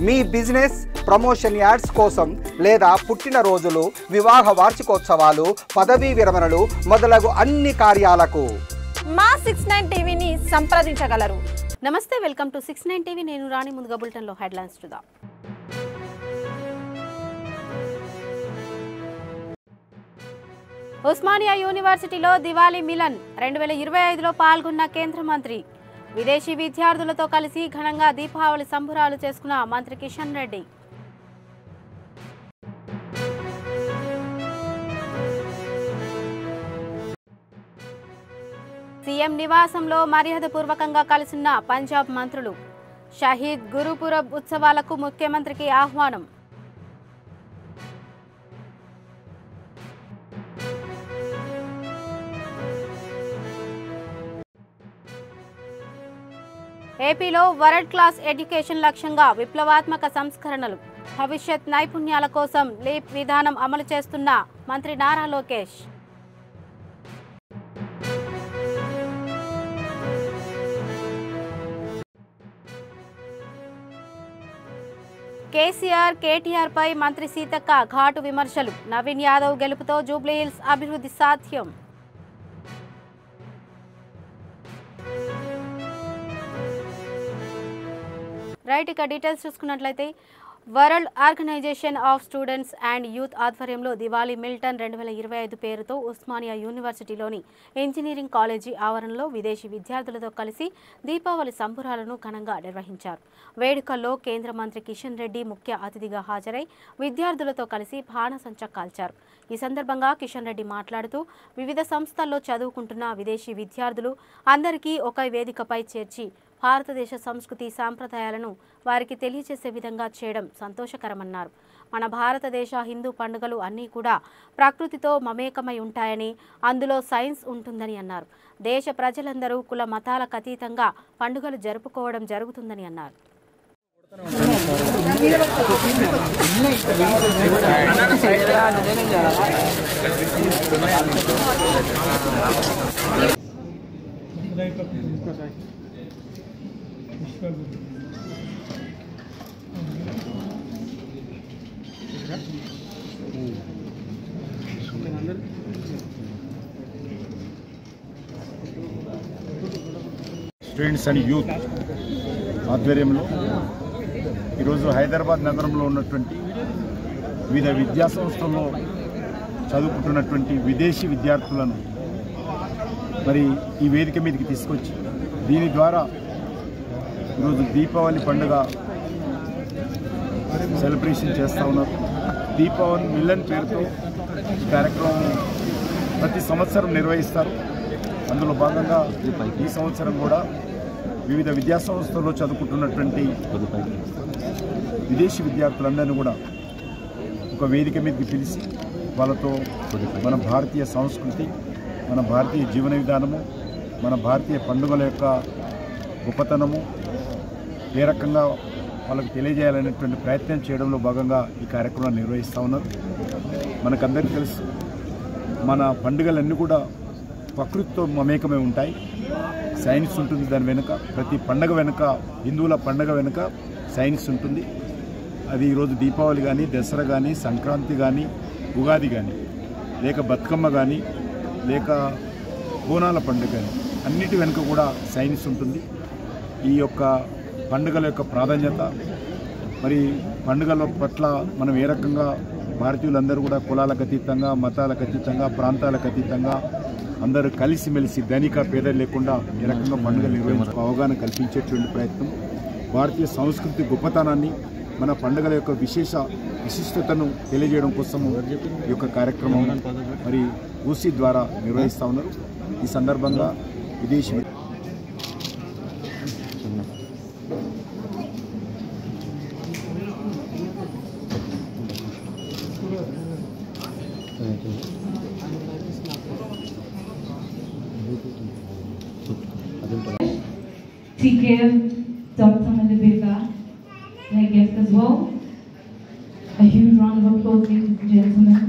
మీ business promotion ads కోసం లేదా పుట్టినరోజులు, వివాహ వార్షికోత్సవాలు, పదవీ విరమణలు మొదలగు అన్ని కార్యాలకు మా 69 టీవీని సంప్రదించగలరు. నమస్తే, వెల్కమ్ టు 69 టీవీ. నేను రాణి. ముందుగా బులెటిన్లో హెడ్లైన్స్ చూద్దాం. ఉస్మానియా యూనివర్సిటీలో దివాళీ మిలన్ 2025లో పాల్గొన్న కేంద్ర మంత్రి. విదేశీ విద్యార్థులతో కలిసి ఘనంగా దీపావళి సంబురాలు చేసుకున్న మంత్రి కిషన్ రెడ్డి. సీఎం నివాసంలో మర్యాదపూర్వకంగా కలిసిన పంజాబ్ మంత్రులు. షహీద్ గురుపురబ్ ఉత్సవాలకు ముఖ్యమంత్రికి ఆహ్వానం. ఏపీలో వరల్డ్ క్లాస్ ఎడ్యుకేషన్ లక్ష్యంగా విప్లవాత్మక సంస్కరణలు. భవిష్యత్ నైపుణ్యాల కోసం లీప్ విధానం అమలు చేస్తున్న మంత్రి నారా లోకేష్. కేసీఆర్, కేటీఆర్ పై మంత్రి సీతక్క ఘాటు విమర్శలు. నవీన్ యాదవ్ గెలుపుతో జూబ్లీహిల్స్ అభివృద్ధి సాధ్యం. రైట్, ఇక డీటెయిల్స్ చూసుకున్నట్లయితే world organisation of students and youth ఆధ్వర్యంలో దివాళీ మిల్టన్ 2025 పేరుతో ఉస్మానియా యూనివర్సిటీలోని ఇంజనీరింగ్ కాలేజీ ఆవరణలో విదేశీ విద్యార్థులతో కలిసి దీపావళి సంబురాలను ఘనంగా నిర్వహించారు. వేడుకల్లో కేంద్ర మంత్రి కిషన్ రెడ్డి ముఖ్య అతిథిగా హాజరై విద్యార్థులతో కలిసి బాణసంచ కాల్చారు. ఈ సందర్భంగా కిషన్ రెడ్డి మాట్లాడుతూ వివిధ సంస్థల్లో చదువుకుంటున్న విదేశీ విద్యార్థులు అందరికీ ఒక వేదికపై చేర్చి భారతదేశ సంస్కృతి సాంప్రదాయాలను వారికి తెలియజేసే విధంగా చేయడం సంతోషకరమన్నారు. మన భారతదేశ హిందూ పండుగలు అన్నీ కూడా ప్రకృతితో మమేకమై ఉంటాయని, అందులో సైన్స్ ఉంటుందని అన్నారు. దేశ ప్రజలందరూ కుల మతాలకు అతీతంగా పండుగలు జరుపుకోవడం జరుగుతుందని అన్నారు. స్టూడెంట్స్ అండ్ యూత్ ఆధ్వర్యంలో ఈరోజు హైదరాబాద్ నగరంలో ఉన్నటువంటి వివిధ విద్యా సంస్థల్లో చదువుకుంటున్నటువంటి విదేశీ విద్యార్థులను మరి ఈ వేదిక మీదకి తీసుకొచ్చి దీని ద్వారా ఈరోజు దీపావళి పండుగ సెలబ్రేషన్ చేస్తూ ఉన్నారు. దీపావళి మిలన్ పేరుతో ఈ కార్యక్రమం ప్రతి సంవత్సరం నిర్వహిస్తారు. అందులో భాగంగా ఈ సంవత్సరం కూడా వివిధ విద్యా సంస్థల్లో చదువుకుంటున్నటువంటి విదేశీ విద్యార్థులందరినీ కూడా ఒక వేదిక మీదకి పిలిచి వాళ్ళతో మన భారతీయ సంస్కృతి, మన భారతీయ జీవన విధానము, మన భారతీయ పండుగల యొక్క గొప్పతనము ఏ రకంగా వాళ్ళకి తెలియజేయాలనేటువంటి ప్రయత్నం చేయడంలో భాగంగా ఈ కార్యక్రమం నిర్వహిస్తూ ఉన్నారు. మనకందరికీ తెలుసు, మన పండుగలన్నీ కూడా ప్రకృతితో మమేకమై ఉంటాయి. సైన్స్ ఉంటుంది దాని వెనుక. ప్రతి పండగ వెనుక, హిందువుల పండగ వెనుక సైన్స్ ఉంటుంది. అది ఈరోజు దీపావళి కానీ, దసరా కానీ, సంక్రాంతి కానీ, ఉగాది కానీ, లేక బతుకమ్మ కానీ, లేక బోనాల పండుగ కానీ, అన్నిటి వెనుక కూడా సైన్స్ ఉంటుంది. ఈ యొక్క పండుగల యొక్క ప్రాధాన్యత, మరి పండుగల పట్ల మనం ఏ రకంగా భారతీయులందరూ కూడా కులాలకు అతీతంగా, మతాలకు అతీతంగా, ప్రాంతాలకు అతీతంగా అందరూ కలిసిమెలిసి ధనిక పేద లేకుండా ఏ రకంగా పండుగలు నిర్వహించుకో అవగాహన కల్పించేటువంటి ప్రయత్నం, భారతీయ సంస్కృతి గొప్పతనాన్ని, మన పండుగల యొక్క విశిష్టతను తెలియజేయడం కోసము ఈ యొక్క కార్యక్రమం మరి ఊసీ ద్వారా నిర్వహిస్తూ ఉన్నారు. ఈ సందర్భంగా విదేశీ TKF Dr. Malibeka, their guest as well. A huge round of applause, ladies and gentlemen.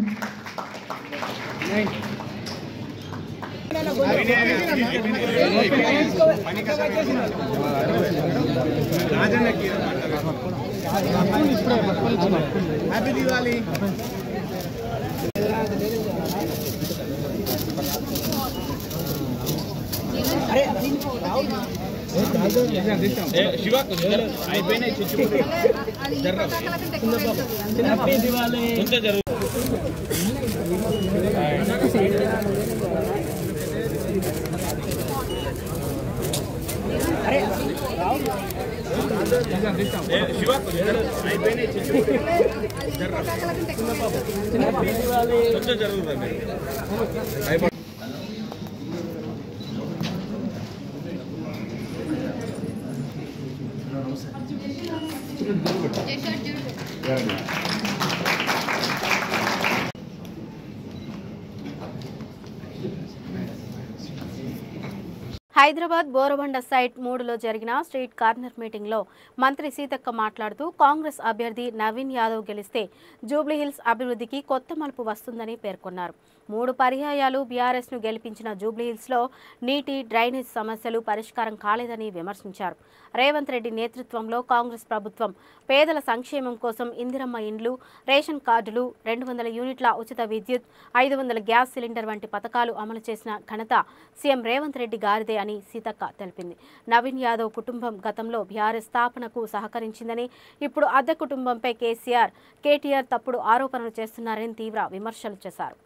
Hyderabad Borabanda site 3లో జరిగిన స్ట్రీట్ కార్నర్ మీటింగ్లో మంత్రి సీతక్క మాట్లాడుతూ కాంగ్రెస్ అభ్యర్థి నవీన్ యాదవ్ గెలిస్తే జూబ్లీహిల్స్ అభివృద్ధికి కొత్త మలుపు వస్తుందని పేర్కొన్నారు. 3 పర్యాయాలు బీఆర్ఎస్ను గెలిపించిన జూబ్లీహిల్స్లో నీటి డ్రైనేజ్ సమస్యలు పరిష్కారం కాలేదని విమర్శించారు. రేవంత్ రెడ్డి నేతృత్వంలో కాంగ్రెస్ ప్రభుత్వం పేదల సంక్షేమం కోసం ఇందిరమ్మ ఇండ్లు, రేషన్ కార్డులు, 200 యూనిట్ల ఉచిత విద్యుత్, 500 గ్యాస్ సిలిండర్ వంటి పథకాలు అమలు చేసిన ఘనత సీఎం రేవంత్ రెడ్డి గారిదే అని సీతక్క తెలిపింది. నవీన్ యాదవ్ కుటుంబం గతంలో బీఆర్ఎస్ స్థాపనకు సహకరించిందని, ఇప్పుడు అద్దె కుటుంబంపై కేటీఆర్ తప్పుడు ఆరోపణలు చేస్తున్నారని తీవ్ర విమర్శలు చేశారు.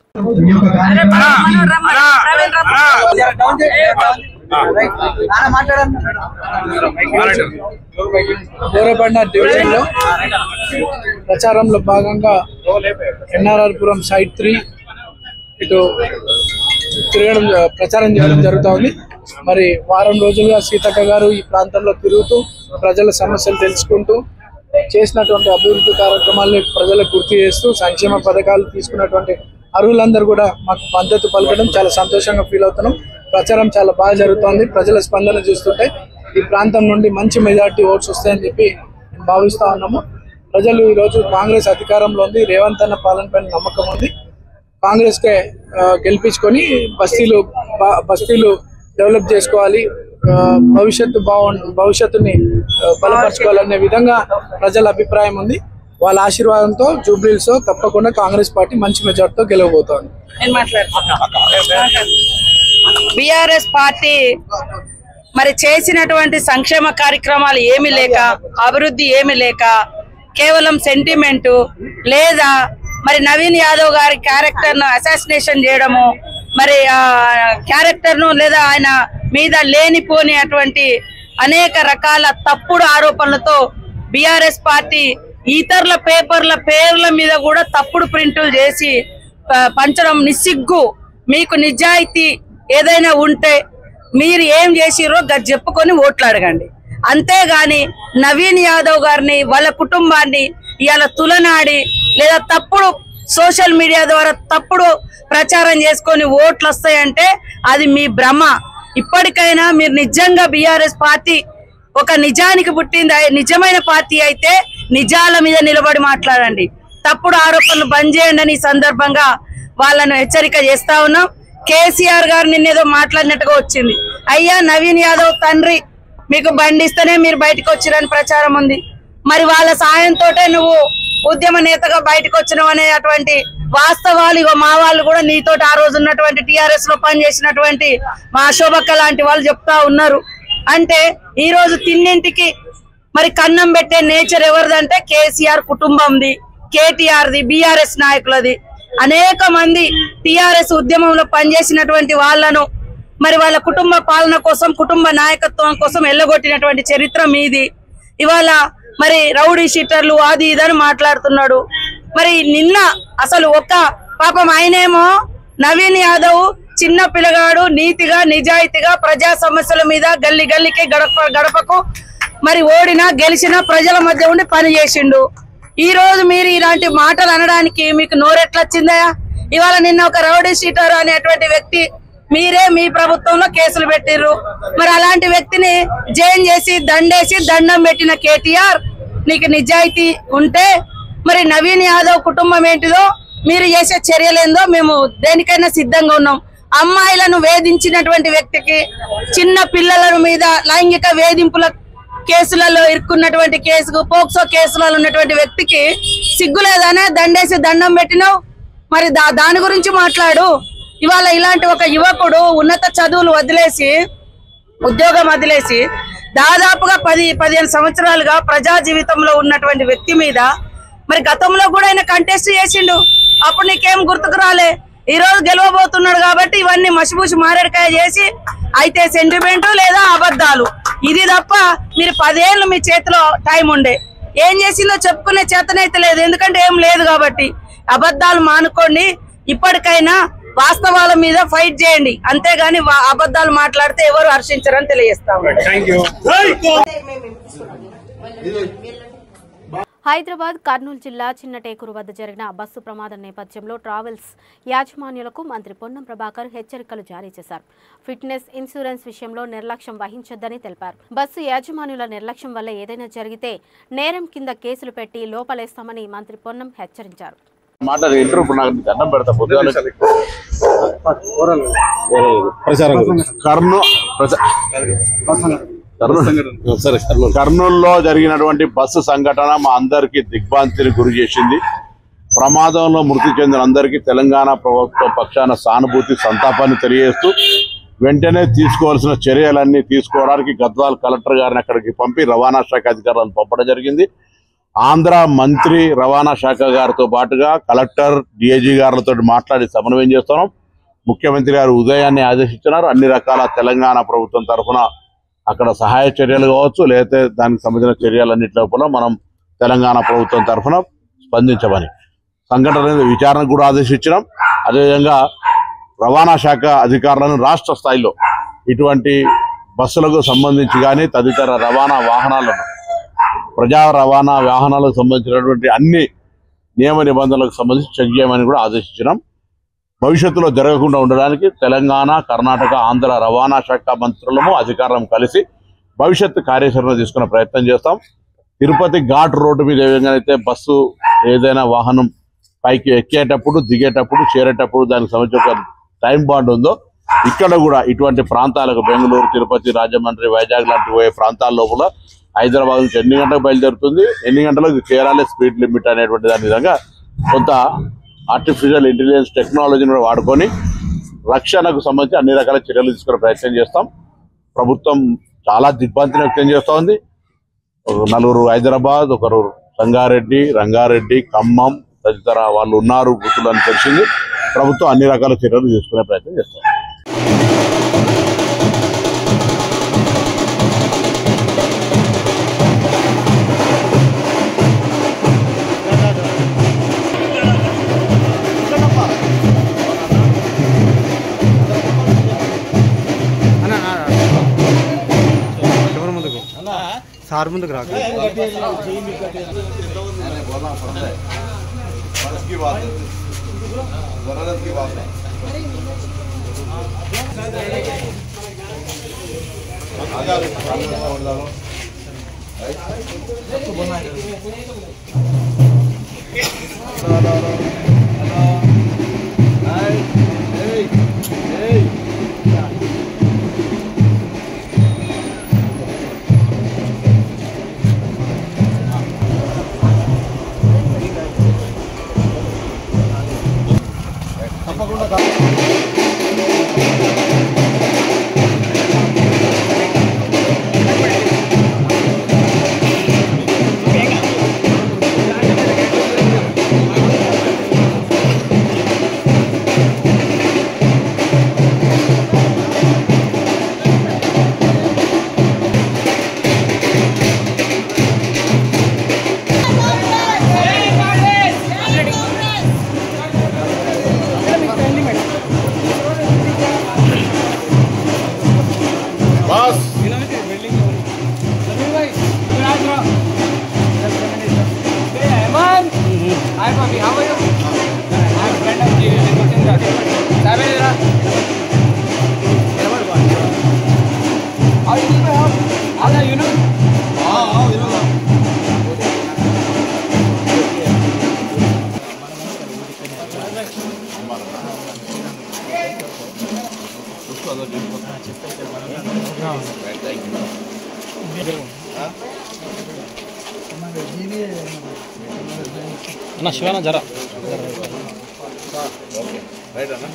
బోరబండ డివిజన్ లో ప్రచారంలో భాగంగా ఎన్ఆర్ఆర్పురం సైట్ 3 ఇటు తిరగడం ప్రచారం చేయడం జరుగుతోంది. మరి వారం రోజులుగా సీతక్క గారు ఈ ప్రాంతంలో తిరుగుతూ ప్రజల సమస్యలు తెలుసుకుంటూ చేసినటువంటి అభివృద్ధి కార్యక్రమాల్ని ప్రజలకు గుర్తు చేస్తూ సంక్షేమ పథకాలు తీసుకున్నటువంటి అర్హులందరూ కూడా మాకు మద్దతు పలకడం చాలా సంతోషంగా ఫీల్ అవుతున్నాం. ప్రచారం చాలా బాగా జరుగుతోంది. ప్రజల స్పందన చూస్తుంటే ఈ ప్రాంతం నుండి మంచి మెజార్టీ ఓట్స్ వస్తాయని చెప్పి భావిస్తా ఉన్నాము. ప్రజలు ఈరోజు కాంగ్రెస్ అధికారంలో ఉంది, రేవంత్ అన్న పాలన పైన నమ్మకం ఉంది. కాంగ్రెస్కే గెలిపించుకొని బస్తీలు డెవలప్ చేసుకోవాలి, భవిష్యత్తుని బలపరచుకోవాలనే విధంగా ప్రజల అభిప్రాయం ఉంది. వాళ్ళ ఆశీర్వాదంతో జూబ్లీహిల్స్ తప్పకుండా కాంగ్రెస్ పార్టీ మంచి మెజార్టీతో గెలవబోతోంది. బీఆర్ఎస్ పార్టీ మరి చేసినటువంటి సంక్షేమ కార్యక్రమాలు ఏమీ లేక, అభివృద్ధి ఏమీ లేక, కేవలం సెంటిమెంటు లేదా మరి నవీన్ యాదవ్ గారి క్యారెక్టర్ ను అసాసినేషన్ చేయడము, మరి క్యారెక్టర్ ను లేదా ఆయన మీద లేనిపోని అటువంటి అనేక రకాల తప్పుడు ఆరోపణలతో బీఆర్ఎస్ పార్టీ ఇతరుల పేర్ల మీద కూడా తప్పుడు ప్రింటులు చేసి పంచడం నిస్సిగ్గు. మీకు నిజాయితీ ఏదైనా ఉంటే మీరు ఏం చేసిరో చెప్పుకొని ఓట్లు అడగండి. అంతేగాని నవీన్ యాదవ్ గారిని వాళ్ళ కుటుంబాన్ని ఇవాళ తులనాడి లేదా తప్పుడు సోషల్ మీడియా ద్వారా తప్పుడు ప్రచారం చేసుకొని ఓట్లు వస్తాయంటే అది మీ భ్రమ. ఇప్పటికైనా మీరు నిజంగా బీఆర్ఎస్ పార్టీ ఒక నిజానికి పుట్టింది నిజమైన పార్టీ అయితే నిజాల మీద నిలబడి మాట్లాడండి. తప్పుడు ఆరోపణలు బంద్ చేయండి అని సందర్భంగా వాళ్ళను హెచ్చరిక చేస్తా ఉన్నాం. కేసీఆర్ గారు నిన్నేదో మాట్లాడినట్టుగా వచ్చింది. అయ్యా నవీన్ యాదవ్ తండ్రి మీకు బండిస్తేనే మీరు బయటకు వచ్చిరని ప్రచారం ఉంది. మరి వాళ్ళ సాయంతో నువ్వు ఉద్యమ నేతగా బయటకు వచ్చినావు అనేటువంటి వాస్తవాలు ఇగో మా వాళ్ళు కూడా నీతో ఆ రోజు ఉన్నటువంటి టీఆర్ఎస్ లో పనిచేసినటువంటి మా శోభక్క లాంటి వాళ్ళు చెప్తా ఉన్నారు. అంటే ఈ రోజు తిన్నింటికి మరి కన్నం పెట్టే నేచర్ ఎవరిదంటే కేసీఆర్ కుటుంబంది, కేటీఆర్ది, బీఆర్ఎస్ నాయకులది. అనేక మంది టీఆర్ఎస్ ఉద్యమంలో పనిచేసినటువంటి వాళ్ళను మరి వాళ్ళ కుటుంబ పాలన కోసం, కుటుంబ నాయకత్వం కోసం ఎల్లగొట్టినటువంటి చరిత్ర మీది. ఇవాళ మరి రౌడీ షీటర్లు అది ఇదని మాట్లాడుతున్నాడు. మరి నిన్న అసలు ఒక పాపం ఆయనేమో నవీన్ యాదవ్ చిన్న పిల్లగాడు, నీతిగా నిజాయితీగా ప్రజా సమస్యల మీద గల్లీ గల్లీకి గడపకు మరి ఓడినా గెలిచినా ప్రజల మధ్య ఉండి పని చేసిండు. ఈ రోజు మీరు ఇలాంటి మాటలు అనడానికి మీకు నోరెట్లొచ్చిందయా? ఇవాళ నిన్న ఒక రౌడీ షీటర్ అనేటువంటి వ్యక్తి మీరే మీ ప్రభుత్వంలో కేసులు పెట్టిర్రు. మరి అలాంటి వ్యక్తిని జైన్ చేసి దండేసి దండం పెట్టిన కేటీఆర్, నీకు నిజాయితీ ఉంటే మరి నవీన్ యాదవ్ కుటుంబం ఏంటిదో, మీరు చేసే చర్యలేందో మేము దేనికైనా సిద్ధంగా ఉన్నాం. అమ్మాయిలను వేధించినటువంటి వ్యక్తికి, చిన్న పిల్లల మీద లైంగిక వేధింపుల కేసులలో ఇరుక్కున్నటువంటి కేసుకు పోక్సో కేసులలో ఉన్నటువంటి వ్యక్తికి సిగ్గులేదనే దండేసి దండం పెట్టినావు. మరి దాని గురించి మాట్లాడు. ఇవాళ ఇలాంటి ఒక యువకుడు ఉన్నత చదువులు వదిలేసి ఉద్యోగం వదిలేసి దాదాపుగా 10-15 సంవత్సరాలుగా ప్రజా జీవితంలో ఉన్నటువంటి వ్యక్తి మీద మరి గతంలో కూడా ఆయన కంటెస్ట్ చేసిండు. అప్పుడు నీకేం గుర్తుకు రాలే. ఈ రోజు గెలవబోతున్నాడు కాబట్టి ఇవన్నీ మసిపూసి మారేడుకాయ చేసి అయితే సెంటిమెంట్ లేదా అబద్ధాలు ఇది తప్ప మీరు 10 ఏళ్ళు మీ చేతిలో టైం ఉండే ఏం చేసిందో చెప్పుకునే చేతనైతే లేదు. ఎందుకంటే ఏం లేదు కాబట్టి అబద్ధాలు మానుకోండి. ఇప్పటికైనా వాస్తవాల మీద ఫైట్ చేయండి. అంతేగాని అబద్ధాలు మాట్లాడితే ఎవరు హర్షించరని తెలియజేస్తాం. హైదరాబాద్ కర్నూలు జిల్లా చిన్నటేకూరు వద్ద జరిగిన బస్సు ప్రమాదం నేపథ్యంలో ట్రావెల్స్ యాజమాన్యులకు మంత్రి పొన్నం ప్రభాకర్ హెచ్చరికలు జారీ చేశారు. ఫిట్నెస్ ఇన్సూరెన్స్ విషయంలో నిర్లక్ష్యం వహించొద్దని తెలిపారు. బస్సు యాజమాన్యుల నిర్లక్ష్యం వల్ల ఏదైనా జరిగితే నేరం కింద కేసులు పెట్టి లోపలేస్తామని మంత్రి పొన్నం హెచ్చరించారు. కర్నూలులో జరిగినటువంటి బస్సు సంఘటన మా అందరికీ దిగ్భ్రాంతిని గురి చేసింది. ప్రమాదంలో మృతి చెందిన అందరికీ తెలంగాణ ప్రభుత్వ పక్షాన సానుభూతి సంతాపాన్ని తెలియజేస్తూ వెంటనే తీసుకోవాల్సిన చర్యలన్నీ తీసుకోవడానికి గద్వాల్ కలెక్టర్ గారిని అక్కడికి పంపి రవాణా శాఖ అధికారులను పంపడం జరిగింది. ఆంధ్ర మంత్రి రవాణా శాఖ గారితో పాటుగా కలెక్టర్ డిఐజీ గారులతో మాట్లాడి సమన్వయం చేస్తున్నాం. ముఖ్యమంత్రి గారు ఉదయాన్నే ఆదేశించినారు. అన్ని రకాల తెలంగాణ ప్రభుత్వం తరఫున అక్కడ సహాయ చర్యలు కావచ్చు లేకపోతే దానికి సంబంధించిన చర్యలన్నింటి లోపల మనం తెలంగాణ ప్రభుత్వం తరఫున స్పందించమని సంఘటన విచారణకు కూడా ఆదేశించినాం. అదేవిధంగా రవాణా శాఖ అధికారులను రాష్ట్ర స్థాయిలో ఇటువంటి బస్సులకు సంబంధించి కానీ తదితర రవాణా వాహనాలను ప్రజా రవాణా వాహనాలకు సంబంధించినటువంటి అన్ని నియమ నిబంధనలకు సంబంధించి చెక్ చేయమని కూడా ఆదేశించినాం. భవిష్యత్తులో జరగకుండా ఉండడానికి తెలంగాణ, కర్ణాటక, ఆంధ్ర రవాణా శాఖ మంత్రులము అధికారులను కలిసి భవిష్యత్తు కార్యాచరణ తీసుకునే ప్రయత్నం చేస్తాం. తిరుపతి ఘాట్ రోడ్డు మీద ఏ విధంగా అయితే బస్సు ఏదైనా వాహనం పైకి ఎక్కేటప్పుడు, దిగేటప్పుడు, చేరేటప్పుడు దానికి సంబంధించి ఒక టైం బాండ్ ఉందో ఇక్కడ కూడా ఇటువంటి ప్రాంతాలకు బెంగళూరు, తిరుపతి, రాజమండ్రి, వైజాగ్ లాంటి పోయే ప్రాంతాల లోపల హైదరాబాద్ నుంచి ఎన్ని గంటలకు బయలుదేరుతుంది, ఎన్ని గంటలకు చేరాలి, స్పీడ్ లిమిట్ అనేటువంటి దాని విధంగా కొంత ఆర్టిఫిషియల్ ఇంటెలిజెన్స్ టెక్నాలజీని కూడా వాడుకొని రక్షణకు సంబంధించి అన్ని రకాల చర్యలు తీసుకునే ప్రయత్నం చేస్తాం. ప్రభుత్వం చాలా దిగ్భ్రాంతిని వ్యక్తం చేస్తూ ఉంది. 4 హైదరాబాద్, 1 సంగారెడ్డి, రంగారెడ్డి, ఖమ్మం తదితర వాళ్ళు ఉన్నారు గుర్తులు అని తెలిసింది. ప్రభుత్వం అన్ని రకాల చర్యలు తీసుకునే ప్రయత్నం చేస్తాం. సార్ ముందుకు రాక అన్న శివన జరా రైట్ అన్న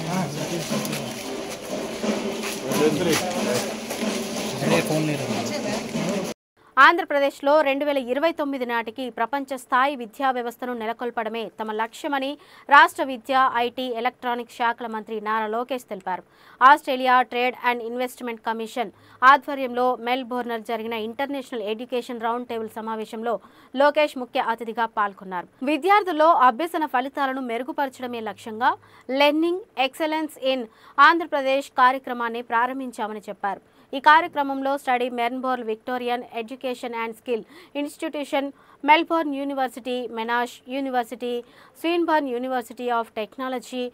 ఆంధ్రప్రదేశ్లో 2029 నాటికి ప్రపంచ స్థాయి విద్యా వ్యవస్థను నెలకొల్పడమే తమ లక్ష్యమని రాష్ట్ర విద్య, ఐటీ, ఎలక్ట్రానిక్స్ శాఖల మంత్రి నారా లోకేష్ తెలిపారు. Australia trade and investment commission ఆధ్వర్యంలో మెల్బోర్న్ జరిగిన ఇంటర్నేషనల్ ఎడ్యుకేషన్ రౌండ్ టేబుల్ సమావేశంలో లోకేష్ ముఖ్య అతిథిగా పాల్గొన్నారు. విద్యార్థుల్లో అభ్యసన ఫలితాలను మెరుగుపరచడమే లక్ష్యంగా లెర్నింగ్ ఎక్సలెన్స్ ఇన్ ఆంధ్రప్రదేశ్ కార్యక్రమాన్ని ప్రారంభించామని చెప్పారు. ఈ కార్యక్రమంలో study Melbourne Victorian education and skill institution, Melbourne university, Monash university, Swinburne university of technology,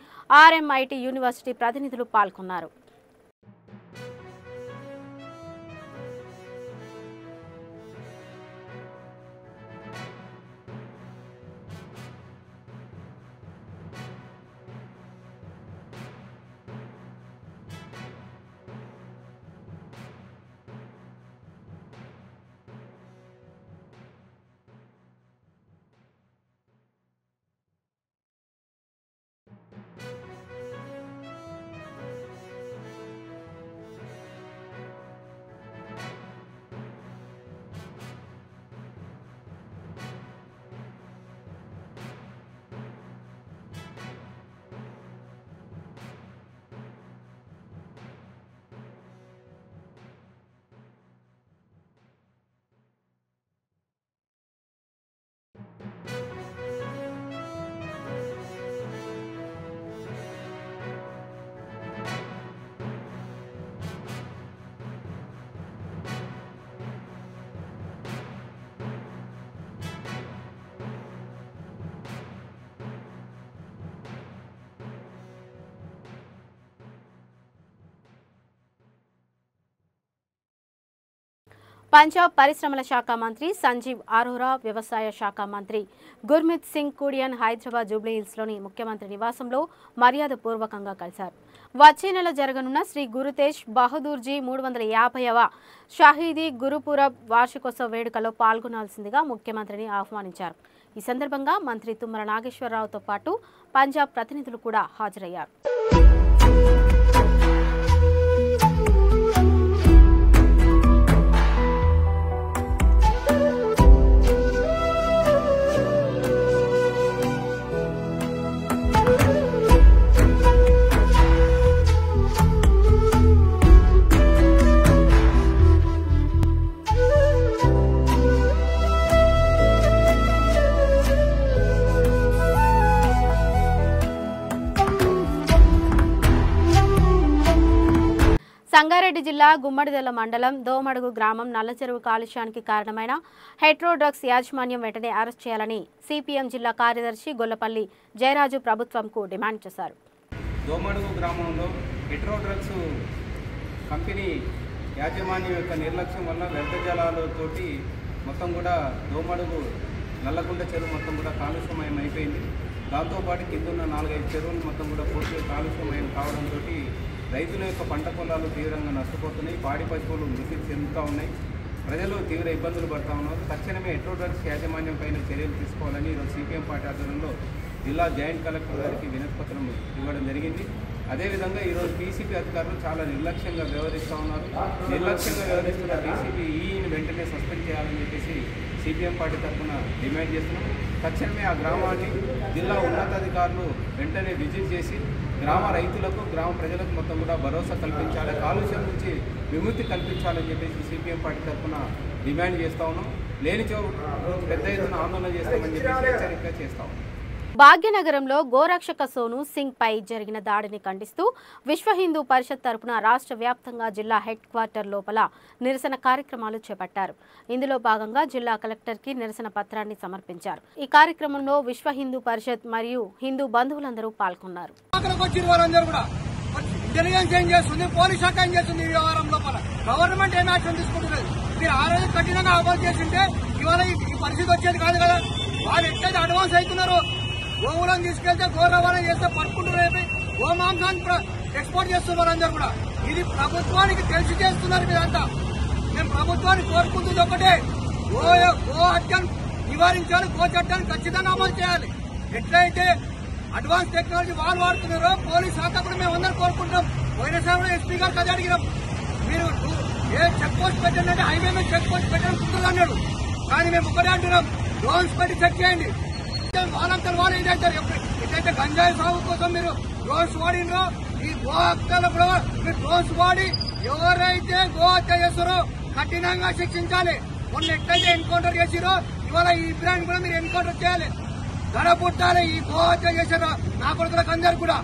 RMIT university ప్రతినిధులు పాల్గొన్నారు. పంజాబ్ పరిశ్రమల శాఖ మంత్రి సంజీవ్ అరోరా, వ్యవసాయ శాఖ మంత్రి గుర్మిత్ సింగ్ కుడియన్ హైదరాబాద్ జూబ్లీహిల్స్లోని ముఖ్యమంత్రి నివాసంలో మర్యాదపూర్వకంగా కలిశారు. వచ్చే నెల జరగనున్న శ్రీ గురుతేజ్ బహదూర్జీ 350వ షహీదీ గురుపురబ్ వార్షికోత్సవ వేడుకలో పాల్గొనాల్సిందిగా ముఖ్యమంత్రిని ఆహ్వానించారు. ఈ సందర్భంగా మంత్రి తుమ్మల నాగేశ్వరరావుతో పాటు పంజాబ్ ప్రతినిధులు కూడా హాజరయ్యారు. సంగారెడ్డి జిల్లా గుమ్మడిదెల్ల మండలం దోమడుగు గ్రామం నల్లచెరువు కాలుష్యానికి కారణమైన హెట్రోడ్రగ్స్ యాజమాన్యం వెంటనే అరెస్ట్ చేయాలని సిపిఎం జిల్లా కార్యదర్శి గొల్లపల్లి జయరాజు ప్రభుత్వంకు డిమాండ్ చేశారు. దోమడుగు గ్రామంలో హెట్రోడ్రగ్స్ కంపెనీ యాజమాన్యం యొక్క నిర్లక్ష్యం వల్ల వ్యర్థ జలాలతోటి మొత్తం కూడా దోమడుగు నల్లగుండ చెరువు మొత్తం కూడా కాలుష్యమయం అయిపోయింది. దాంతోపాటు కిందున్న 4-5 చెరువులు మొత్తం కూడా పూర్తిగా కాలుష్యమయం కావడంతో రైతుల యొక్క పంట పొలాలు తీవ్రంగా నష్టపోతున్నాయి. పాడి పశువులు మృతి చెందుతూ ఉన్నాయి. ప్రజలు తీవ్ర ఇబ్బందులు పడుతూ ఉన్నారు. తక్షణమే హెట్రోడ్రగ్స్ యాజమాన్యం పైన చర్యలు తీసుకోవాలని ఈరోజు సిపిఎం పార్టీ ఆధ్వర్యంలో జిల్లా జాయింట్ కలెక్టర్ గారికి వినతిపత్రం ఇవ్వడం జరిగింది. అదేవిధంగా ఈరోజు డీసీపీ అధికారులు చాలా నిర్లక్ష్యంగా వ్యవహరిస్తూ ఉన్నారు. నిర్లక్ష్యంగా వ్యవహరిస్తున్న డీసీపీ ఈని వెంటనే సస్పెండ్ చేయాలని చెప్పేసి సిపిఎం పార్టీ తరఫున డిమాండ్ చేస్తున్నాం. తక్షణమే ఆ గ్రామాన్ని జిల్లా ఉన్నతాధికారులు వెంటనే విజిట్ చేసి గ్రామ రైతులకు, గ్రామ ప్రజలకు మొత్తం కూడా భరోసా కల్పించాలి, కాలుష్యం నుంచి విముక్తి కల్పించాలని చెప్పేసి సిపిఎం పార్టీ తరఫున డిమాండ్ చేస్తూ ఉన్నాం. లేనిచో పెద్ద ఎత్తున ఆందోళన చేస్తామని చెప్పేసి హెచ్చరిక చేస్తా ఉన్నాం. భాగ్యనగరంలో గోరక్షక సోను సింగ్ పై జరిగిన దాడిని ఖండిస్తూ విశ్వ హిందూ పరిషత్ తరపున రాష్ట్ర వ్యాప్తంగా జిల్లా హెడ్ క్వార్టర్ లోపల నిరసన కార్యక్రమాలు చేపట్టారు. ఇందులో భాగంగా జిల్లా కలెక్టర్కి నిరసన పత్రాన్ని సమర్పించారు. ఈ కార్యక్రమంలో విశ్వ హిందూ పరిషత్ మరియు హిందూ బంధువులందరూ పాల్గొన్నారు. గవర్నమెంట్ ఏం యాక్షన్ తీసుకుంటున్నారు? మీరు ఆ రోజు కఠినంగా అమలు చేసింటే ఇవాళ ఈ పరిస్థితి వచ్చేది కాదు కదా. వాళ్ళు ఎట్లయితే అడ్వాన్స్ అవుతున్నారు, గోవులను తీసుకెళ్తే గో రవాణా చేస్తే పట్టుకుంటున్నారు, గోమాంసాన్ని ఎక్స్పోర్ట్ చేస్తున్నారు అందరూ కూడా. ఇది ప్రభుత్వానికి తెలిసి చేస్తున్నారు మీరంతా. మేము ప్రభుత్వాన్ని కోరుకుంటుంది ఒకటే, గో హత్యను నివారించాలి. గో చట్టాన్ని ఖచ్చితంగా అమలు చేయాలి. ఎట్లయితే అడ్వాన్స్ టెక్నాలజీ వాళ్ళు వాడుతున్నారో పోలీస్ శాఖ కూడా మేము అందరూ కోరుకుంటున్నాం. పోయిన సార్ ఎస్పీ గారికి అది అడిగినాం. మీరు ఏ చెక్ పోస్ట్ పెట్టండి అంటే హైవే మీద చెక్ పోస్ట్ పెట్టడం కుదరదు అన్నాడు. కానీ మేము ఒకటే అంటున్నాం, డ్రోన్స్ పెట్టి చెక్ చేయండి. వాళ్ళంతా వాళ్ళు ఏంటంటారు, ఎట్లయితే గంజాయి సాగు కోసం మీరు డ్రోన్స్ వాడినో ఈ గో హత్యలు కూడా మీరు డ్రోన్స్ వాడి ఎవరైతే గో హత్య చేస్తారో కఠినంగా శిక్షించాలి. మొన్న ఎట్లయితే ఎన్కౌంటర్ చేసిరో ఇవాళ ఈ బ్రాండ్ కూడా మీరు ఎన్కౌంటర్ చేయాలి. ధర పుట్టాలి. ఈ గో హత్య చేశారు నా కొడుకులకు అందరు కూడా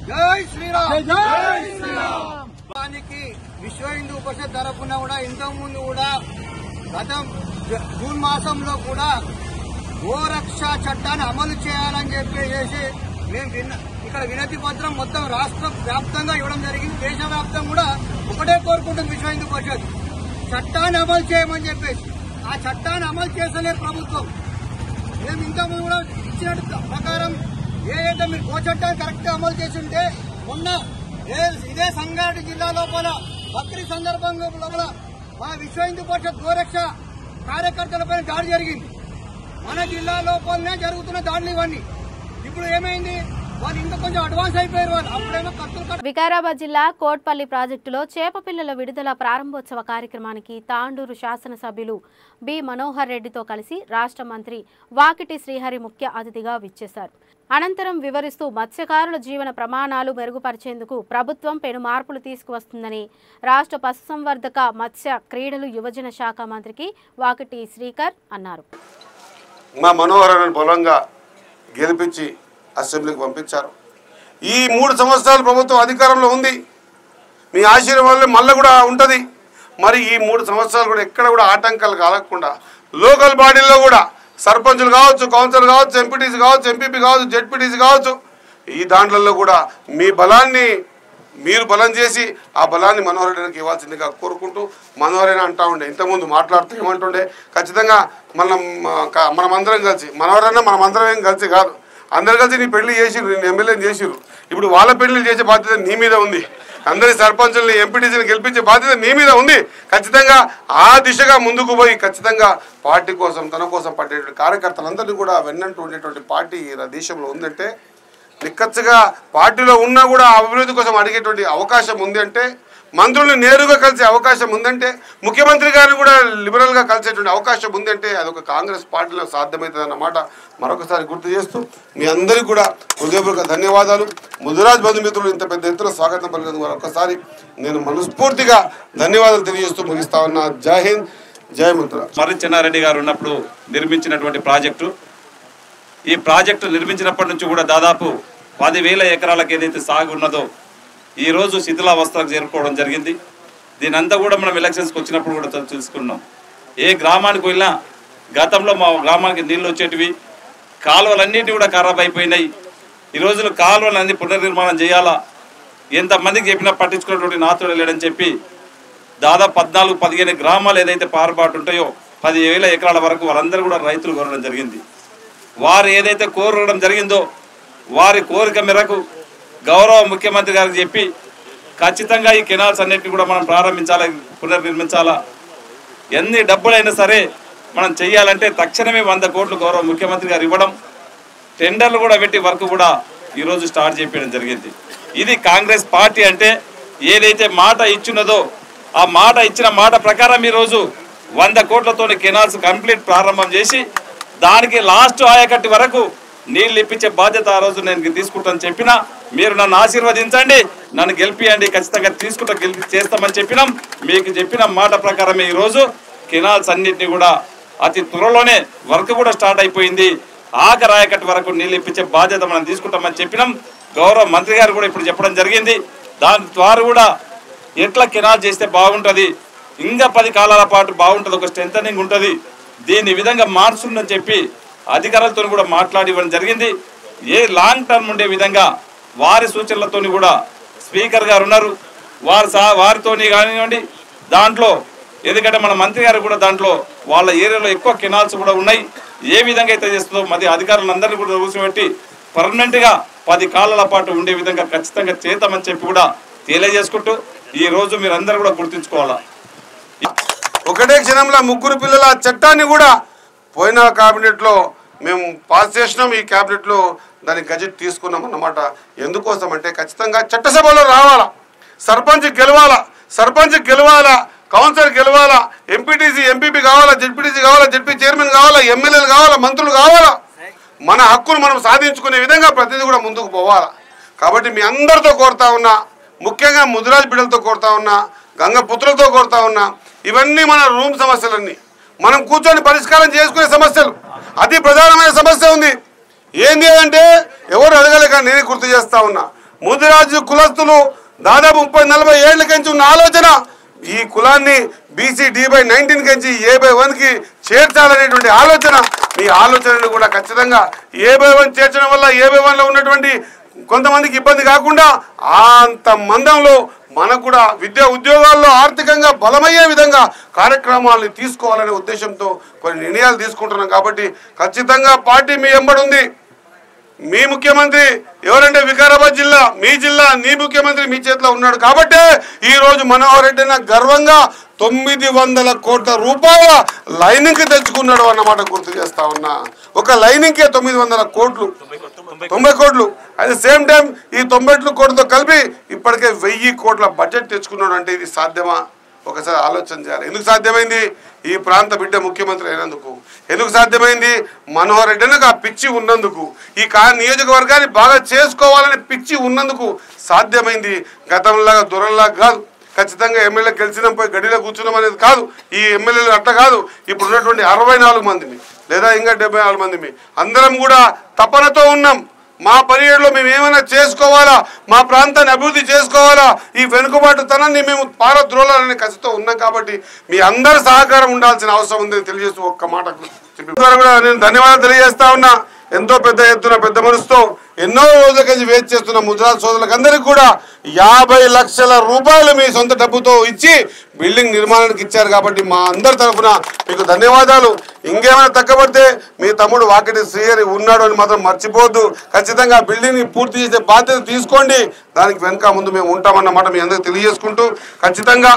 జై శ్రీరామ్. జై శ్రీరామ్. దానికి విశ్వ హిందూ పరిషత్ తరఫున కూడా ఇంతకు ముందు కూడా గత జూన్ మాసంలో కూడా గోరక్ష చట్టాన్ని అమలు చేయాలని చెప్పేసి మేము ఇక్కడ వినతి పత్రం మొత్తం రాష్ట్ర వ్యాప్తంగా ఇవ్వడం జరిగింది. దేశవ్యాప్తంగా కూడా ఒకటే కోరుకుంటుంది విశ్వ హిందూ పరిషత్, చట్టాన్ని అమలు చేయమని చెప్పేసి. ఆ చట్టాన్ని అమలు చేసలే ప్రభుత్వం. మేము ఇంతకుముందు కూడా ఇచ్చిన ప్రకారం ఏదైతే మీరు గో చట్టాన్ని కరెక్ట్ గా అమలు చేసి ఉంటే మొన్న ఇదే సంగారెడ్డి జిల్లా లోపల బక్రీద్ సందర్భంగా లోపల మా విశ్వ హిందూ పరిషత్ గోరక్ష కార్యకర్తలపై దాడి జరిగింది. మన జిల్లా లోపలనే జరుగుతున్న దాడులు ఇవన్నీ. ఇప్పుడు ఏమైంది, వాళ్ళు ఇంకా కొంచెం అడ్వాన్స్ అయిపోయారు. వాళ్ళు అప్పుడేమో కత్తులు. వికారాబాద్ జిల్లా కోట్పల్లి ప్రాజెక్టులో చేప పిల్లల విడుదల ప్రారంభోత్సవ కార్యక్రమానికి తాండూరు శాసనసభ్యులు బి మనోహర్ రెడ్డితో కలిసి రాష్ట్ర మంత్రి వాకిటి శ్రీహరి ముఖ్య అతిథిగా విచ్చేశారు. అనంతరం వివరిస్తూ మత్స్యకారుల జీవన ప్రమాణాలు మెరుగుపరిచేందుకు ప్రభుత్వం పెను మార్పులు తీసుకువస్తుందని రాష్ట్ర పశుసంవర్ధక మత్స్య క్రీడలు యువజన శాఖ మంత్రికి వాకిటి శ్రీకర్ అన్నారు. మా మనోహరాన్ని బలంగా గెలిపించి అసెంబ్లీకి పంపించారు. ఈ 3 సంవత్సరాలు ప్రభుత్వం అధికారంలో ఉంది. మీ ఆశీర్వాదం మళ్ళీ కూడా ఉంటుంది. మరి ఈ 3 సంవత్సరాలు కూడా ఎక్కడ కూడా ఆటంకాలు కలగకుండా లోకల్ బాడీల్లో కూడా సర్పంచులు కావచ్చు, కౌన్సిలర్ కావచ్చు, ఎంపీటీసీ కావచ్చు, ఎంపీపీ కావచ్చు, జెడ్పీటీసీ కావచ్చు, ఈ దాంట్లలో కూడా మీ బలాన్ని మీరు బలం చేసి ఆ బలాన్ని మనోహర్ రెడ్డికి ఇవ్వాల్సిందిగా కోరుకుంటూ, మనోహర్ రెడ్డి అంటా ఉండే ఇంతకుముందు మాట్లాడుతూ ఏమంటుండే, ఖచ్చితంగా మనమందరం కలిసి, మనమందరం ఏం కలిసి కాదు, అందరు కలిసి నీ పెళ్లి చేసిరు, నేను ఎమ్మెల్యేని చేసిరు. ఇప్పుడు వాళ్ళ పెళ్లి చేసే బాధ్యత నీ మీద ఉంది. అందరి సర్పంచుల్ని ఎంపీటీసీని గెలిపించే బాధ్యత నీ మీద ఉంది. ఖచ్చితంగా ఆ దిశగా ముందుకు పోయి ఖచ్చితంగా పార్టీ కోసం, తన కోసం పట్టేటువంటి కార్యకర్తలందరినీ కూడా వెన్నంటూ ఉండేటువంటి పార్టీ దేశంలో ఉందంటే, నిక్కచ్చగా పార్టీలో ఉన్నా కూడా అభివృద్ధి కోసం అడిగేటువంటి అవకాశం ఉంది అంటే, మంత్రుల్ని నేరుగా కలిసే అవకాశం ఉందంటే, ముఖ్యమంత్రి గారిని కూడా లిబరల్గా కలిసేటువంటి అవకాశం ఉందంటే అదొక కాంగ్రెస్ పార్టీలో సాధ్యమవుతుంది అన్నమాట మరొకసారి గుర్తు చేస్తూ మీ అందరికీ కూడా హృదయపూర్వక ధన్యవాదాలు. ముదిరాజ్ బంధుమిత్రులు ఇంత పెద్ద ఎత్తున స్వాగతం పలికినందుకు మరొకసారి నేను మనస్ఫూర్తిగా ధన్యవాదాలు తెలియజేస్తూ ముగిస్తా ఉన్నా. జై హింద్, జై మంత్ర. మర్రి చెన్నారెడ్డి గారు ఉన్నప్పుడు నిర్మించినటువంటి ప్రాజెక్టు, ఈ ప్రాజెక్టు నిర్మించినప్పటి నుంచి కూడా దాదాపు 10,000 ఎకరాలకు ఏదైతే సాగు ఉన్నదో ఈరోజు శిథిలావస్థలకు చేరుకోవడం జరిగింది. దీనంతా కూడా మనం ఎలక్షన్స్కి వచ్చినప్పుడు కూడా తెలుసుకున్నాం. ఏ గ్రామానికి వెళ్ళినా గతంలో మా గ్రామానికి నీళ్ళు వచ్చేటివి, కాలువలన్నింటినీ కూడా ఖరాబ్ అయిపోయినాయి. ఈ రోజులు కాలువలన్నీ పునర్నిర్మాణం చేయాలా, ఎంతమందికి చెప్పినా పట్టించుకున్నటువంటి నాతుడు లేడని చెప్పి దాదాపు 14-15 గ్రామాలు ఏదైతే పారుబాటు ఉంటాయో 10,000 ఎకరాల వరకు వాళ్ళందరూ కూడా రైతులు కోరడం జరిగింది. వారు ఏదైతే కోరడం జరిగిందో వారి కోరిక మేరకు గౌరవ ముఖ్యమంత్రి గారికి చెప్పి ఖచ్చితంగా ఈ కెనాల్స్ అన్నిటిని కూడా మనం ప్రారంభించాలా, పునర్నిర్మించాలా. ఎన్ని డబ్బులైనా సరే మనం చెయ్యాలంటే తక్షణమే 100 కోట్లు గౌరవ ముఖ్యమంత్రి గారు ఇవ్వడం, టెండర్లు కూడా పెట్టి వర్క్ కూడా ఈరోజు స్టార్ట్ చేయడం జరిగింది. ఇది కాంగ్రెస్ పార్టీ అంటే ఏదైతే మాట ఇచ్చినదో ఆ మాట ఇచ్చిన మాట ప్రకారం ఈరోజు 100 కోట్లతో కెనాల్స్ కంప్లీట్ ప్రారంభం చేసి దానికి లాస్ట్ ఆయకట్టి వరకు నీళ్ళు ఇప్పించే బాధ్యత ఆ రోజు నేను తీసుకుంటానని చెప్పినా, మీరు నన్ను ఆశీర్వదించండి, నన్ను గెలిపియండి, ఖచ్చితంగా తీసుకుంటా చేస్తామని చెప్పినాం. మీకు చెప్పిన మాట ప్రకారమే ఈరోజు కెనాల్స్ అన్నింటినీ కూడా అతి త్వరలోనే వర్క్ కూడా స్టార్ట్ అయిపోయింది. ఆఖరి ఆయకట్టి వరకు నీళ్ళు ఇప్పించే బాధ్యత మనం తీసుకుంటామని చెప్పినాం. గౌరవ మంత్రి గారు కూడా ఇప్పుడు చెప్పడం జరిగింది. దాని ద్వారా కూడా ఎట్లా కెనాల్ చేస్తే బాగుంటుంది, ఇంకా 10 కాలాల పాటు బాగుంటుంది, ఒక స్ట్రెంథనింగ్ ఉంటుంది, దీని విధంగా మార్చుందని చెప్పి అధికారులతో కూడా మాట్లాడి ఇవ్వడం జరిగింది. ఏ లాంగ్ టర్మ్ ఉండే విధంగా వారి సూచనలతో కూడా స్పీకర్ గారు ఉన్నారు, వారితో కానివ్వండి. దాంట్లో ఎందుకంటే మన మంత్రి గారు కూడా దాంట్లో వాళ్ళ ఏరియాలో ఎక్కువ కెనాల్స్ కూడా ఉన్నాయి, ఏ విధంగా అయితే చేస్తుందో మరి అధికారులందరినీ కూడా కూర్చోబెట్టి పర్మనెంట్గా 10 కాలాల పాటు ఉండే విధంగా ఖచ్చితంగా చేద్దామని చెప్పి కూడా తెలియజేసుకుంటూ ఈ రోజు మీరందరూ కూడా గుర్తుంచుకోవాలా. ఒకటే క్షణంలో 3 పిల్లల చట్టాన్ని కూడా పోయిన క్యాబినెట్లో మేము పాస్ చేసినాం, ఈ క్యాబినెట్లో దాని గజెట్ తీసుకున్నాం అన్నమాట. ఎందుకోసం అంటే ఖచ్చితంగా చట్టసభలో రావాలా, సర్పంచ్ గెలవాలా, కౌన్సిలర్ గెలవాలా, ఎంపీటీసీ ఎంపీపీ కావాలా, జెడ్పీటీసీ కావాలా, జెడ్పీ చైర్మన్ కావాలా, ఎమ్మెల్యేలు కావాలా, మంత్రులు కావాలా. మన హక్కును మనం సాధించుకునే విధంగా ప్రతిదీ కూడా ముందుకు పోవాలా. కాబట్టి మీ అందరితో కోరుతా ఉన్నా, ముఖ్యంగా ముదిరాజ్ బిడ్డలతో కోరుతా ఉన్నా, గంగపుత్రులతో కోరుతా ఉన్నా, ఇవన్నీ మన రూమ్ సమస్యలన్నీ మనం కూర్చొని పరిష్కారం చేసుకునే సమస్యలు. అతి ప్రధానమైన సమస్య ఉంది. ఏంది అంటే ఎవరు అడగలేక నేనే గుర్తు చేస్తా ఉన్నా. ముదిరాజు కులస్తులు దాదాపు 30-40 ఏళ్ల నుంచి ఉన్న ఆలోచన ఈ కులాన్ని బీసీ D/19 నుంచి A/1కి చేర్చాలనేటువంటి ఆలోచన. మీ ఆలోచనలు కూడా ఖచ్చితంగా A/1 చేర్చడం వల్ల A/1లో ఉన్నటువంటి కొంతమందికి ఇబ్బంది కాకుండా అంత మందంలో మనకు కూడా విద్యా ఉద్యోగాల్లో ఆర్థికంగా బలమయ్యే విధంగా కార్యక్రమాలను తీసుకోవాలనే ఉద్దేశంతో కొన్ని నిర్ణయాలు తీసుకుంటున్నాం. కాబట్టి ఖచ్చితంగా పార్టీ మీ వెంబడి ఉంది. మీ ముఖ్యమంత్రి ఎవరంటే వికారాబాద్ జిల్లా, మీ జిల్లా, నీ ముఖ్యమంత్రి మీ చేతిలో ఉన్నాడు. కాబట్టే ఈరోజు మనోహర్ రెడ్డి గర్వంగా 900 కోట్ల రూపాయల లైనింగ్కి తెచ్చుకున్నాడు అన్నమాట గుర్తు చేస్తా ఉన్నా. ఒక లైనింగ్కే 900 కోట్లు, 90 కోట్లు. అట్ ద సేమ్ టైం ఈ 90 కోట్లతో కలిపి ఇప్పటికే 1000 కోట్ల బడ్జెట్ తెచ్చుకున్నాడు. అంటే ఇది సాధ్యమా? ఒకసారి ఆలోచన చేయాలి. ఎందుకు సాధ్యమైంది? ఈ ప్రాంత బిడ్డ ముఖ్యమంత్రి అయినందుకు. ఎందుకు సాధ్యమైంది? మనోహర్ రెడ్డికి ఆ పిచ్చి ఉన్నందుకు, ఈ నియోజకవర్గాన్ని బాగా చేసుకోవాలనే పిచ్చి ఉన్నందుకు సాధ్యమైంది. గతంలాగా దూరంలాగా కాదు. ఖచ్చితంగా ఎమ్మెల్యే గెలిచినాం పోయి గడిలో కూర్చున్నాం అనేది కాదు. ఈ ఎమ్మెల్యేలు అట్లా కాదు. ఇప్పుడు ఉన్నటువంటి 64 మందిని లేదా ఇంకా 74 మందిని అందరం కూడా తపనతో ఉన్నాం. మా పర్యటనలో మేము ఏమైనా చేసుకోవాలా, మా ప్రాంతాన్ని అభివృద్ధి చేసుకోవాలా, ఈ వెనుకబాటుతనాన్ని మేము పారద్రోలాలనే కసితో ఉన్నాం. కాబట్టి మీ అందరి సహకారం ఉండాల్సిన అవసరం ఉందని తెలియజేస్తూ ఒక్క మాట కూడా నేను ధన్యవాదాలు తెలియజేస్తా ఉన్నా. ఎంతో పెద్ద ఎత్తున పెద్ద మనసుతో ఎన్నో రోజుల నుంచి వెయిట్ చేస్తున్న ముద్రాజ్ సోదరులకు అందరికీ కూడా 50 లక్షల రూపాయలు మీ సొంత డబ్బుతో ఇచ్చి బిల్డింగ్ నిర్మాణానికి ఇచ్చారు. కాబట్టి మా అందరి తరఫున మీకు ధన్యవాదాలు. ఇంకేమైనా తగ్గబడితే మీ తమ్ముడు వాకిటి శ్రీహరి ఉన్నాడు అని మాత్రం మర్చిపోవద్దు. ఖచ్చితంగా బిల్డింగ్ని పూర్తి చేసే బాధ్యత తీసుకోండి. దానికి వెనక ముందు మేము ఉంటామన్నమాట మీ అందరికీ తెలియజేసుకుంటూ, ఖచ్చితంగా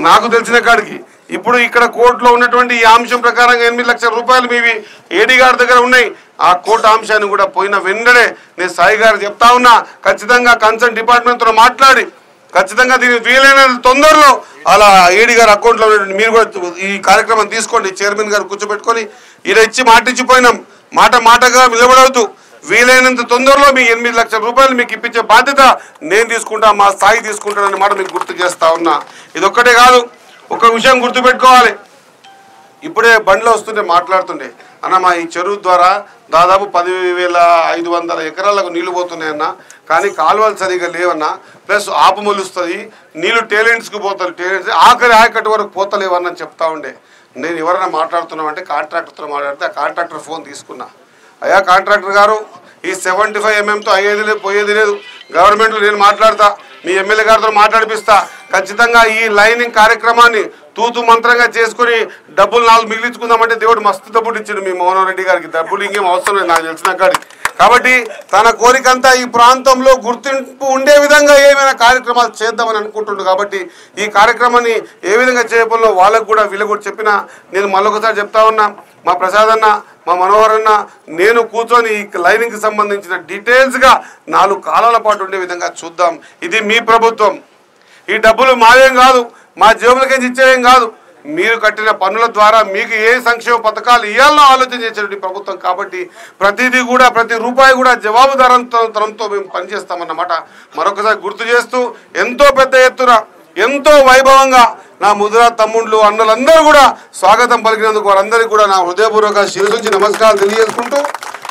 నాకు తెలిసిన కాడికి ఇప్పుడు ఇక్కడ కోర్టులో ఉన్నటువంటి ఈ అంశం ప్రకారంగా 8 లక్షల రూపాయలు మీవి ఏడీ గారి దగ్గర ఉన్నాయి. ఆ కోర్టు అంశాన్ని కూడా పోయిన వెంటనే నేను సాయి గారు చెప్తా ఉన్నా, ఖచ్చితంగా కన్సర్న్ డిపార్ట్మెంట్తో మాట్లాడి ఖచ్చితంగా దీన్ని వీలైన తొందరలో అలా ఏడీ గారి అకౌంట్లో మీరు కూడా ఈ కార్యక్రమం తీసుకోండి. చైర్మన్ గారు కూర్చోబెట్టుకొని ఇలా ఇచ్చి మాటిచ్చిపోయినాం, మాటగా నిలబడవద్దు. వీలైనంత తొందరలో మీ 8 లక్షల రూపాయలు మీకు ఇప్పించే బాధ్యత నేను తీసుకుంటా, మా స్థాయి తీసుకుంటానన్న మాట మీకు గుర్తు చేస్తా ఉన్నా. ఇదొక్కటే కాదు, ఒక విషయం గుర్తుపెట్టుకోవాలి. ఇప్పుడే బండ్లో వస్తుంటే మాట్లాడుతుండే అన్న, మా ఈ చెరువు ద్వారా దాదాపు 10,500 ఎకరాలకు నీళ్లు పోతున్నాయన్న, కానీ కాలువలు సరిగా లేవన్నా, ప్లస్ ఆపు మొలుస్తుంది, నీళ్లు టేలెంట్స్కి పోతారు, టేలెంట్స్ ఆఖరి ఆయకట్టు వరకు పోతలేవన్నా చెప్తా ఉండే. నేను ఎవరైనా మాట్లాడుతున్నామంటే కాంట్రాక్టర్తో మాట్లాడితే ఆ కాంట్రాక్టర్ ఫోన్ తీసుకున్నా. అయ్యా కాంట్రాక్టర్ గారు, ఈ 75 mm అయ్యేది లేదు, పోయేది లేదు, గవర్నమెంట్లో నేను మాట్లాడతా, మీ ఎమ్మెల్యే గారితో మాట్లాడిపిస్తా. ఖచ్చితంగా ఈ లైనింగ్ కార్యక్రమాన్ని తూతు మంత్రంగా చేసుకుని డబ్బులు 4 మిగిలించుకుందామంటే దేవుడు మస్తు డబ్బులు ఇచ్చిండు మీ మోహన్ రెడ్డి గారికి. డబ్బులు ఇంకేం అవసరం లేదు నాకు తెలిసిన కాడికి. కాబట్టి తన కోరికంతా ఈ ప్రాంతంలో గుర్తింపు ఉండే విధంగా ఏమైనా కార్యక్రమాలు చేద్దామని అనుకుంటుండు. కాబట్టి ఈ కార్యక్రమాన్ని ఏ విధంగా చేయడంలో వాళ్ళకు కూడా వీళ్ళు కూడా చెప్పినా నేను మళ్ళొకసారి చెప్తా ఉన్నా, మా ప్రసాద్ అన్న, మా మనోహర్ అన్న, నేను కూర్చొని ఈ లైనింగ్కి సంబంధించిన డీటెయిల్స్గా 4 కాలాల పాటు ఉండే విధంగా చూద్దాం. ఇది మీ ప్రభుత్వం, ఈ డబ్బులు మావేం కాదు, మా జేబులకి ఇచ్చేవేం కాదు, మీరు కట్టిన పన్నుల ద్వారా మీకు ఏ సంక్షేమ పథకాలు ఇవ్వాలనో ఆలోచన చేసేటువంటి ప్రభుత్వం. కాబట్టి ప్రతిదీ కూడా, ప్రతి రూపాయి కూడా జవాబుదారంతో మేము పనిచేస్తామన్నమాట మరొకసారి గుర్తు చేస్తూ, ఎంతో పెద్ద ఎత్తున ఎంతో వైభవంగా నా ముదిరా తమ్ముళ్ళు అన్నలందరూ కూడా స్వాగతం పలికినందుకు వారందరికీ కూడా నా హృదయపూర్వక శిరసుంచి నమస్కారాలు తెలియజేసుకుంటూ,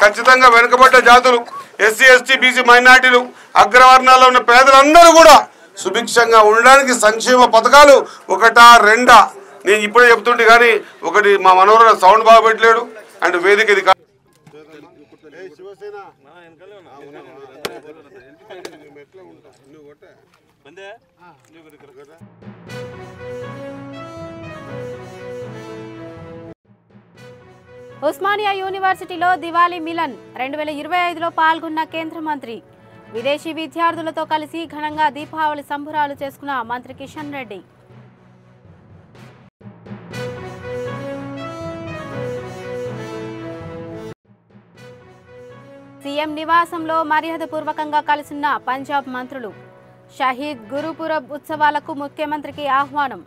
ఖచ్చితంగా వెనుకబడ్డ జాతులు, ఎస్సీ ఎస్టీ బీసీ మైనార్టీలు, అగ్రవర్ణాల్లో ఉన్న పేదలందరూ కూడా సుభిక్షంగా ఉండడానికి సంక్షేమ పథకాలు 1, 2 నేను ఇప్పుడే చెప్తుంటే కానీ ఒకటి మా మనోహర్ సౌండ్ బాగా పెట్టలేడు అండ్ వేదిక ఇది ఉస్మానియా యూనివర్సిటీలో దివాళీ మిలన్ 2025లో పాల్గొన్న కేంద్ర మంత్రి. విదేశీ విద్యార్థులతో కలిసి ఘనంగా దీపావళి సంబురాలు చేసుకున్న మంత్రి కిషన్ రెడ్డి. సీఎం నివాసంలో మర్యాదపూర్వకంగా కలిసిన పంజాబ్ మంత్రులు. షహీద్ గురుపురబ్ ఉత్సవాలకు ముఖ్యమంత్రికి ఆహ్వానం.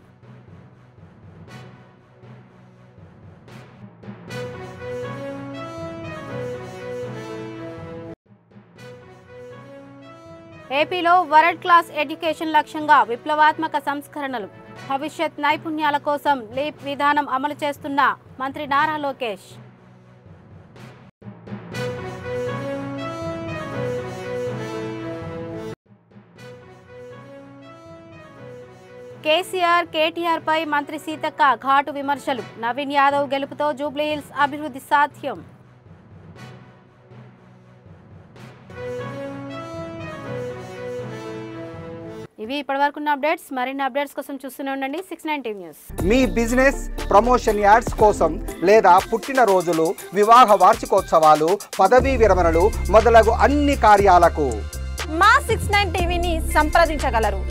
ఏపీలో వరల్డ్ క్లాస్ ఎడ్యుకేషన్ లక్ష్యంగా విప్లవాత్మక సంస్కరణలు. భవిష్యత్ నైపుణ్యాల కోసం లీప్ విధానం అమలు చేస్తున్న మంత్రి నారా లోకేష్. కేసీఆర్ కేటీఆర్ పై మంత్రి సీతక్క ఘాటు విమర్శలు. నవీన్ యాదవ్ గెలుపుతో జూబ్లీహిల్స్ అభివృద్ధి సాధ్యం. ఇవి ఇప్పటివరకున్న అప్డేట్స్. మరిన్ని అప్డేట్స్ కోసం చూస్తూనే ఉండండి 69 టీవీ న్యూస్. మీ బిజినెస్ ప్రమోషన్ యాడ్స్ కోసం లేదా పుట్టినరోజులు, వివాహ వార్షికోత్సవాలు, పదవీ విరమణలు మొదలగు అన్ని కార్యాలకు మా 69 టీవీని సంప్రదించగలరు.